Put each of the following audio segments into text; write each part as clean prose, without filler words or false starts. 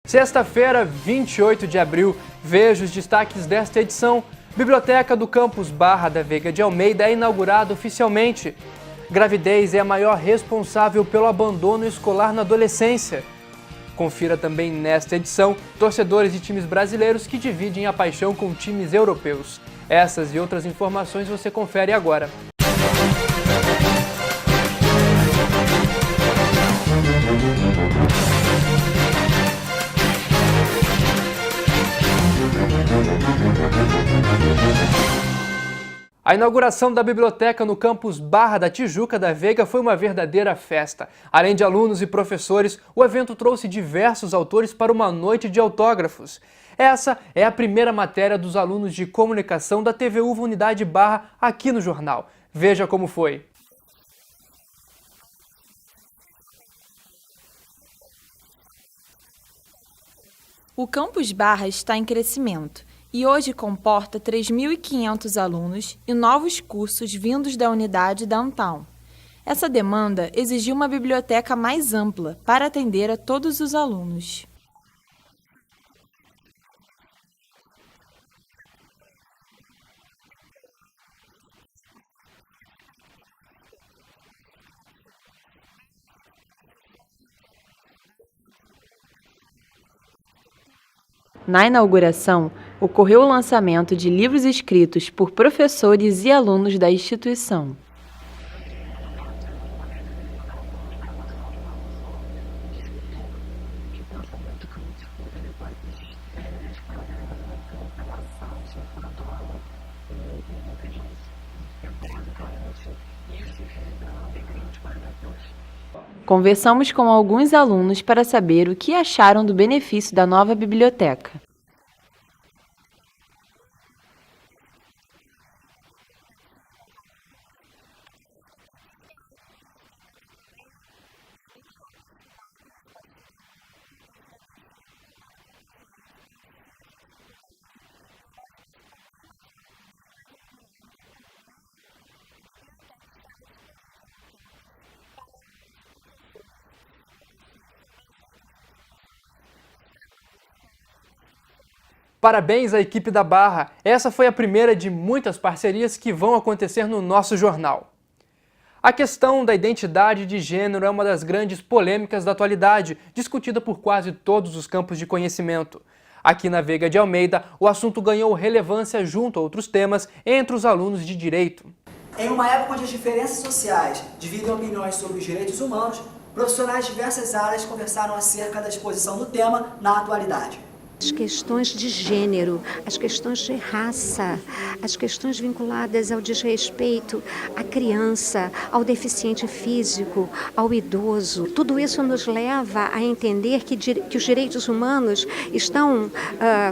Sexta-feira, 28 de abril, veja os destaques desta edição. Biblioteca do Campus Barra da Veiga de Almeida é inaugurada oficialmente. Gravidez é a maior responsável pelo abandono escolar na adolescência. Confira também nesta edição torcedores de times brasileiros que dividem a paixão com times europeus. Essas e outras informações você confere agora. A inauguração da biblioteca no campus Barra da Tijuca da Veiga foi uma verdadeira festa. Além de alunos e professores, o evento trouxe diversos autores para uma noite de autógrafos. Essa é a primeira matéria dos alunos de comunicação da TV UVA Unidade Barra aqui no jornal. Veja como foi. O Campus Barra está em crescimento e hoje comporta 3.500 alunos e novos cursos vindos da unidade Downtown. Essa demanda exigiu uma biblioteca mais ampla para atender a todos os alunos. Na inauguração, ocorreu o lançamento de livros escritos por professores e alunos da instituição. Conversamos com alguns alunos para saber o que acharam do benefício da nova biblioteca. Parabéns à equipe da Barra! Essa foi a primeira de muitas parcerias que vão acontecer no nosso jornal. A questão da identidade de gênero é uma das grandes polêmicas da atualidade, discutida por quase todos os campos de conhecimento. Aqui na Veiga de Almeida, o assunto ganhou relevância junto a outros temas entre os alunos de Direito. Em uma época onde as diferenças sociais dividem opiniões sobre os direitos humanos, profissionais de diversas áreas conversaram acerca da exposição do tema na atualidade. As questões de gênero, as questões de raça, as questões vinculadas ao desrespeito à criança, ao deficiente físico, ao idoso. Tudo isso nos leva a entender que os direitos humanos estão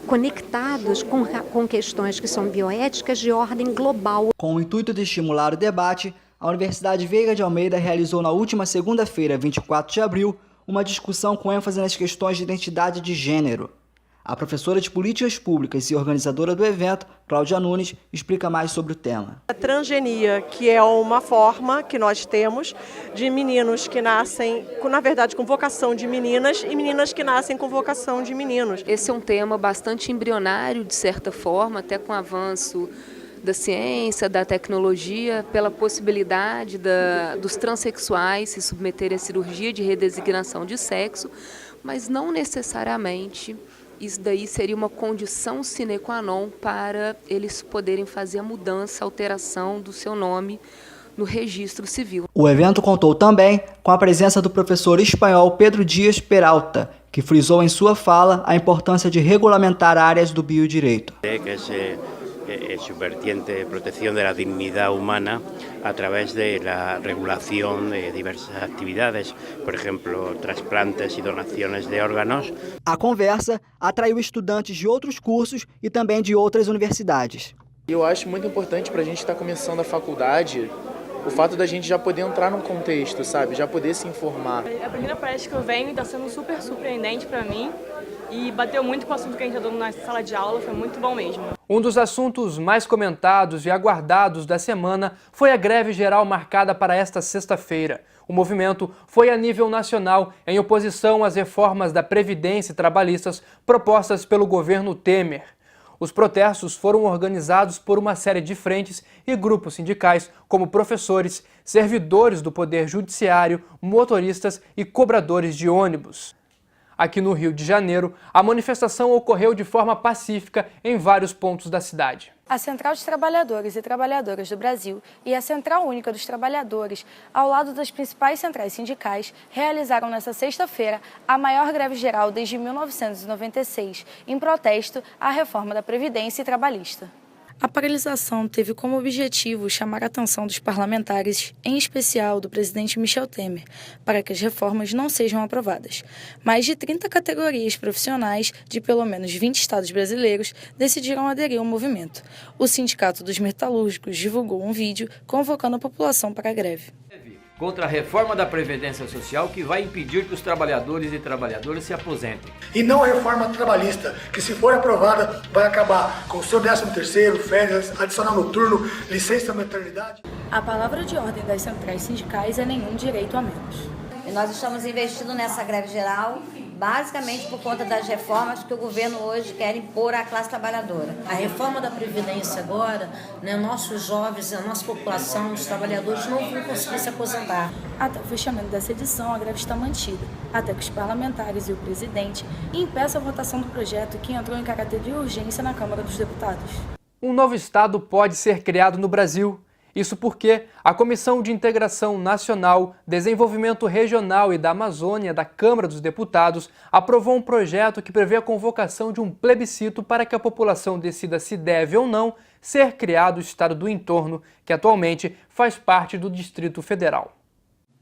conectados com questões que são bioéticas de ordem global. Com o intuito de estimular o debate, a Universidade Veiga de Almeida realizou na última segunda-feira, 24 de abril, uma discussão com ênfase nas questões de identidade de gênero. A professora de Políticas Públicas e organizadora do evento, Cláudia Nunes, explica mais sobre o tema. A transgenia, que é uma forma que nós temos de meninos que nascem, na verdade, com vocação de meninas e meninas que nascem com vocação de meninos. Esse é um tema bastante embrionário, de certa forma, até com o avanço da ciência, da tecnologia, pela possibilidade dos transexuais se submeterem à cirurgia de redesignação de sexo, mas não necessariamente isso daí seria uma condição sine qua non para eles poderem fazer a mudança, a alteração do seu nome no registro civil. O evento contou também com a presença do professor espanhol Pedro Dias Peralta, que frisou em sua fala a importância de regulamentar áreas do biodireito. Su vertiente de protección de la dignidad humana a través de la regulación de diversas actividades, por ejemplo, trasplantes y donaciones de órganos. A conversa atraiu estudantes de outros cursos e também de outras universidades. Eu acho muito importante para a gente estar começando a faculdade o fato da gente já poder entrar num contexto, sabe? Já poder se informar. A primeira palestra que eu venho está sendo super surpreendente para mim e bateu muito com o assunto que a gente está dando na sala de aula, foi muito bom mesmo. Um dos assuntos mais comentados e aguardados da semana foi a greve geral marcada para esta sexta-feira. O movimento foi a nível nacional em oposição às reformas da Previdência e trabalhistas propostas pelo governo Temer. Os protestos foram organizados por uma série de frentes e grupos sindicais, como professores, servidores do Poder Judiciário, motoristas e cobradores de ônibus. Aqui no Rio de Janeiro, a manifestação ocorreu de forma pacífica em vários pontos da cidade. A Central de Trabalhadores e Trabalhadoras do Brasil e a Central Única dos Trabalhadores, ao lado das principais centrais sindicais, realizaram nesta sexta-feira a maior greve geral desde 1996, em protesto à reforma da Previdência Trabalhista. A paralisação teve como objetivo chamar a atenção dos parlamentares, em especial do presidente Michel Temer, para que as reformas não sejam aprovadas. Mais de 30 categorias profissionais de pelo menos 20 estados brasileiros decidiram aderir ao movimento. O Sindicato dos Metalúrgicos divulgou um vídeo convocando a população para a greve. Contra a reforma da Previdência Social que vai impedir que os trabalhadores e trabalhadoras se aposentem. E não a reforma trabalhista, que se for aprovada vai acabar com o seu 13º, férias, adicional noturno, licença maternidade. A palavra de ordem das centrais sindicais é nenhum direito a menos. E nós estamos investindo nessa greve geral basicamente por conta das reformas que o governo hoje quer impor à classe trabalhadora. A reforma da Previdência agora, nossos jovens, a nossa população, os trabalhadores não vão conseguir se aposentar. Até o fechamento dessa edição, a greve está mantida, até que os parlamentares e o presidente impeçam a votação do projeto que entrou em caráter de urgência na Câmara dos Deputados. Um novo estado pode ser criado no Brasil. Isso porque a Comissão de Integração Nacional, Desenvolvimento Regional e da Amazônia da Câmara dos Deputados aprovou um projeto que prevê a convocação de um plebiscito para que a população decida se deve ou não ser criado o estado do entorno, que atualmente faz parte do Distrito Federal.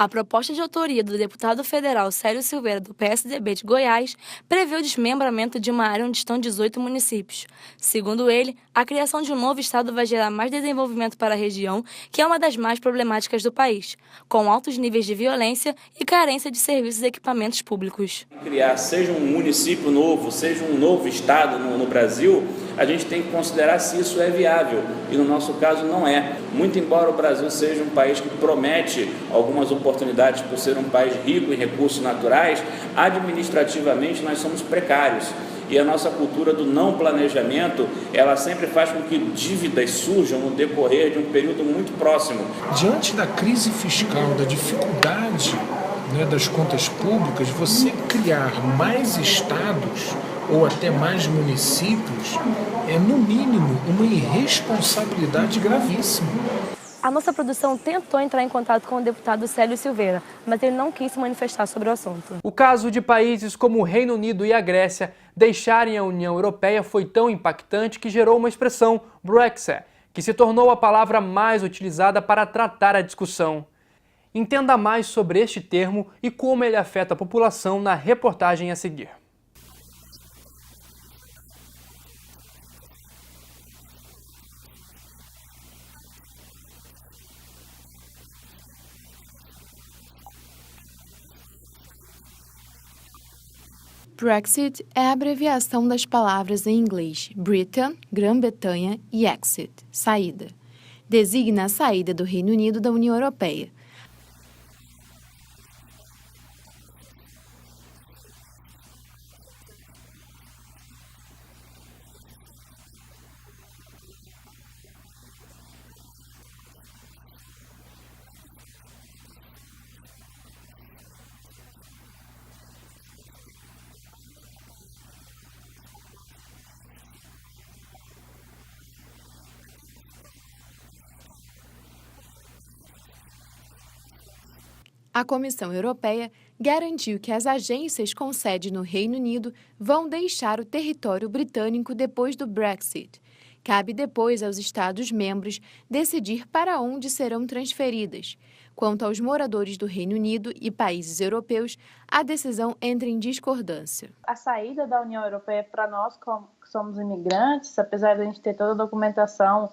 A proposta de autoria do deputado federal Célio Silveira, do PSDB de Goiás, prevê o desmembramento de uma área onde estão 18 municípios. Segundo ele, a criação de um novo estado vai gerar mais desenvolvimento para a região, que é uma das mais problemáticas do país, com altos níveis de violência e carência de serviços e equipamentos públicos. Criar seja um município novo, seja um novo estado no Brasil, a gente tem que considerar se isso é viável, e no nosso caso não é. Muito embora o Brasil seja um país que promete algumas oportunidades por ser um país rico em recursos naturais, administrativamente nós somos precários. E a nossa cultura do não planejamento, ela sempre faz com que dívidas surjam no decorrer de um período muito próximo. Diante da crise fiscal, da dificuldade das contas públicas, você criar mais estados ou até mais municípios é, no mínimo, uma irresponsabilidade gravíssima. A nossa produção tentou entrar em contato com o deputado Célio Silveira, mas ele não quis se manifestar sobre o assunto. O caso de países como o Reino Unido e a Grécia deixarem a União Europeia foi tão impactante que gerou uma expressão, Brexit, que se tornou a palavra mais utilizada para tratar a discussão. Entenda mais sobre este termo e como ele afeta a população na reportagem a seguir. Brexit é a abreviação das palavras em inglês Britain, Grã-Bretanha, e Exit, saída. Designa a saída do Reino Unido da União Europeia. A Comissão Europeia garantiu que as agências com sede no Reino Unido vão deixar o território britânico depois do Brexit. Cabe depois aos Estados-membros decidir para onde serão transferidas. Quanto aos moradores do Reino Unido e países europeus, a decisão entra em discordância. A saída da União Europeia para nós, como somos imigrantes, apesar de a gente ter toda a documentação,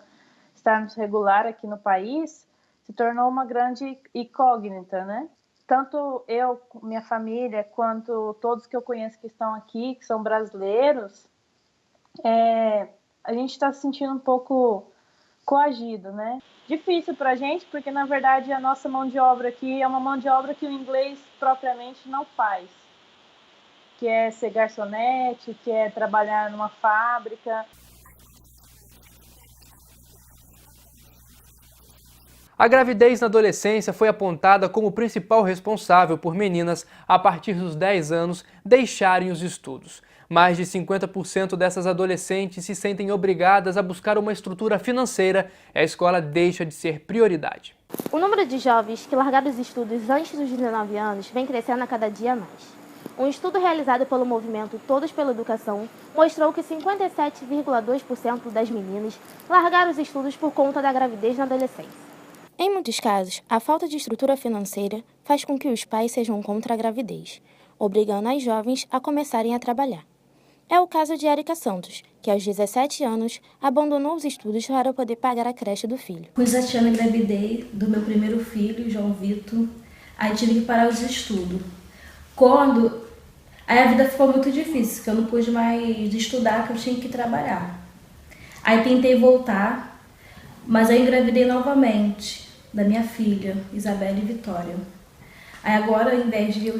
estarmos regular aqui no país, se tornou uma grande incógnita, né? Tanto eu, minha família, quanto todos que eu conheço que estão aqui, que são brasileiros, a gente está se sentindo um pouco coagido, né? Difícil para a gente, porque na verdade a nossa mão de obra aqui é uma mão de obra que o inglês propriamente não faz, que é ser garçonete, que é trabalhar numa fábrica. A gravidez na adolescência foi apontada como principal responsável por meninas, a partir dos 10 anos, deixarem os estudos. Mais de 50% dessas adolescentes se sentem obrigadas a buscar uma estrutura financeira e a escola deixa de ser prioridade. O número de jovens que largaram os estudos antes dos 19 anos vem crescendo a cada dia mais. Um estudo realizado pelo movimento Todos pela Educação mostrou que 57,2% das meninas largaram os estudos por conta da gravidez na adolescência. Em muitos casos, a falta de estrutura financeira faz com que os pais sejam contra a gravidez, obrigando as jovens a começarem a trabalhar. É o caso de Érica Santos, que aos 17 anos abandonou os estudos para poder pagar a creche do filho. Com 17 anos engravidei do meu primeiro filho, João Vitor, aí tive que parar os estudos. Aí a vida ficou muito difícil, porque eu não pude mais estudar, que eu tinha que trabalhar. Aí tentei voltar, mas aí engravidei novamente da minha filha, Isabelle Vitória. Aí agora, ao invés de eu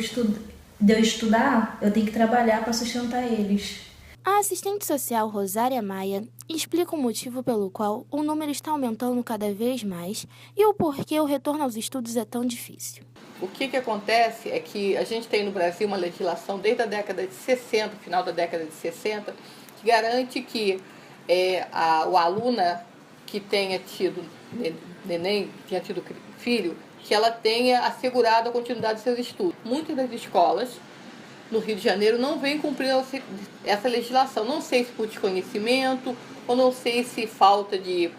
estudar, eu tenho que trabalhar para sustentar eles. A assistente social Rosária Maia explica o motivo pelo qual o número está aumentando cada vez mais e o porquê o retorno aos estudos é tão difícil. O que acontece é que a gente tem no Brasil uma legislação desde a década de 60, final da década de 60, que garante que a aluna que tenha tido neném, tenha tido filho, que ela tenha assegurado a continuidade de seus estudos. Muitas das escolas no Rio de Janeiro não vêm cumprindo essa legislação. Não sei se por desconhecimento ou não sei se falta de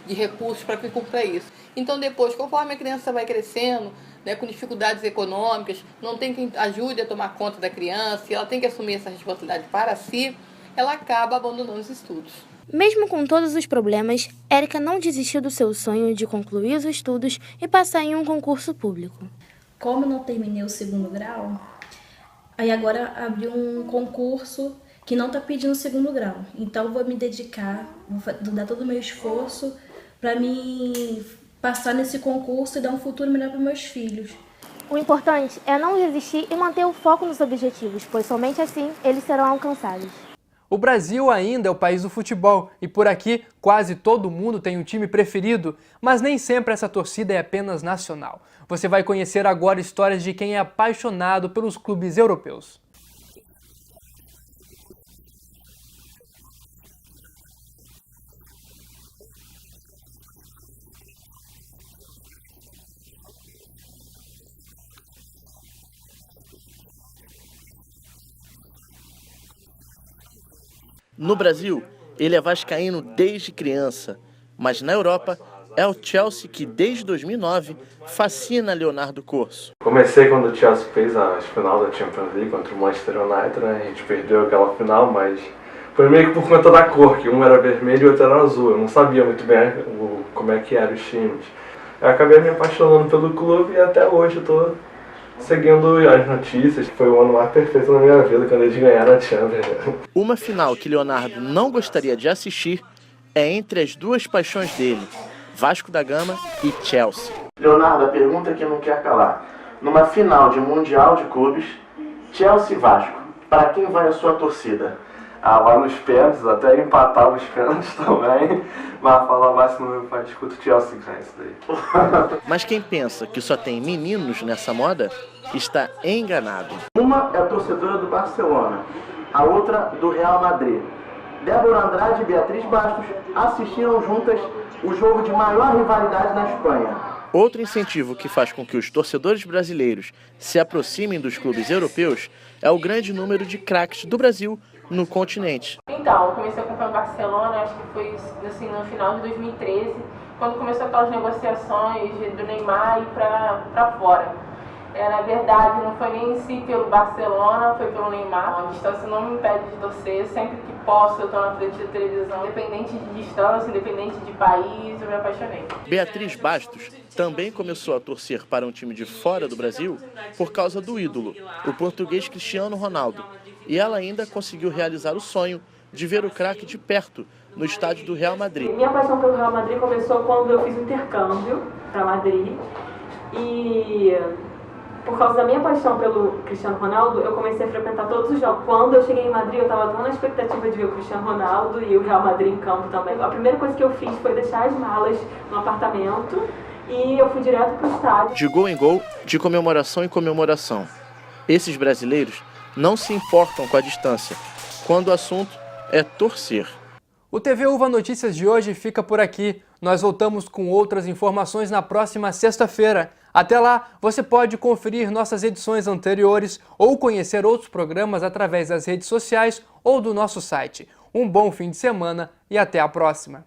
recursos para que cumpra isso. Então depois, conforme a criança vai crescendo, né, com dificuldades econômicas, não tem quem ajude a tomar conta da criança, e ela tem que assumir essa responsabilidade para si, ela acaba abandonando os estudos. Mesmo com todos os problemas, Érica não desistiu do seu sonho de concluir os estudos e passar em um concurso público. Como eu não terminei o segundo grau, aí agora abri um concurso que não está pedindo o segundo grau. Então eu vou me dedicar, vou dar todo o meu esforço para me passar nesse concurso e dar um futuro melhor para meus filhos. O importante é não desistir e manter o foco nos objetivos, pois somente assim eles serão alcançados. O Brasil ainda é o país do futebol e por aqui quase todo mundo tem um time preferido, mas nem sempre essa torcida é apenas nacional. Você vai conhecer agora histórias de quem é apaixonado pelos clubes europeus. No Brasil, ele é vascaíno desde criança, mas na Europa é o Chelsea que desde 2009 fascina Leonardo Corso. Comecei quando o Chelsea fez a final da Champions League contra o Manchester United, né? A gente perdeu aquela final, mas foi meio que por conta da cor, que um era vermelho e o outro era azul. Eu não sabia muito bem como é que eram os times. Eu acabei me apaixonando pelo clube e até hoje eu estou seguindo as notícias. Foi o ano mais perfeito na minha vida quando eles ganharam a Champions. Uma final que Leonardo não gostaria de assistir é entre as duas paixões dele, Vasco da Gama e Chelsea. Leonardo, a pergunta que não quer calar. Numa final de Mundial de Clubes, Chelsea e Vasco, para quem vai a sua torcida? Vai nos pênaltis, até empatar os pênaltis também, mas falar máximo meu pai discuto o Chelsea ganha isso daí. Mas quem pensa que só tem meninos nessa moda, está enganado. Uma é a torcedora do Barcelona, a outra do Real Madrid. Débora Andrade e Beatriz Bastos assistiram juntas o jogo de maior rivalidade na Espanha. Outro incentivo que faz com que os torcedores brasileiros se aproximem dos clubes europeus é o grande número de craques do Brasil no continente. Então, eu comecei a acompanhar o Barcelona, acho que foi assim, no final de 2013, quando começou aquelas negociações do Neymar ir para fora. Na verdade, não foi nem em si pelo Barcelona, foi pelo Neymar. A distância não me impede de torcer. Sempre que posso, eu estou na frente da televisão. Independente de distância, independente de país, eu me apaixonei. Beatriz Bastos também começou a torcer para um time de fora do Brasil por causa do ídolo, o português Cristiano Ronaldo. E ela ainda conseguiu realizar o sonho de ver o craque de perto no estádio do Real Madrid. Minha paixão pelo Real Madrid começou quando eu fiz o intercâmbio para Madrid. E por causa da minha paixão pelo Cristiano Ronaldo, eu comecei a frequentar todos os jogos. Quando eu cheguei em Madrid, eu estava tão na expectativa de ver o Cristiano Ronaldo e o Real Madrid em campo também. A primeira coisa que eu fiz foi deixar as malas no apartamento e eu fui direto para o estádio. De gol em gol, de comemoração em comemoração. Esses brasileiros não se importam com a distância, quando o assunto é torcer. O TV Uva Notícias de hoje fica por aqui. Nós voltamos com outras informações na próxima sexta-feira. Até lá, você pode conferir nossas edições anteriores ou conhecer outros programas através das redes sociais ou do nosso site. Um bom fim de semana e até a próxima!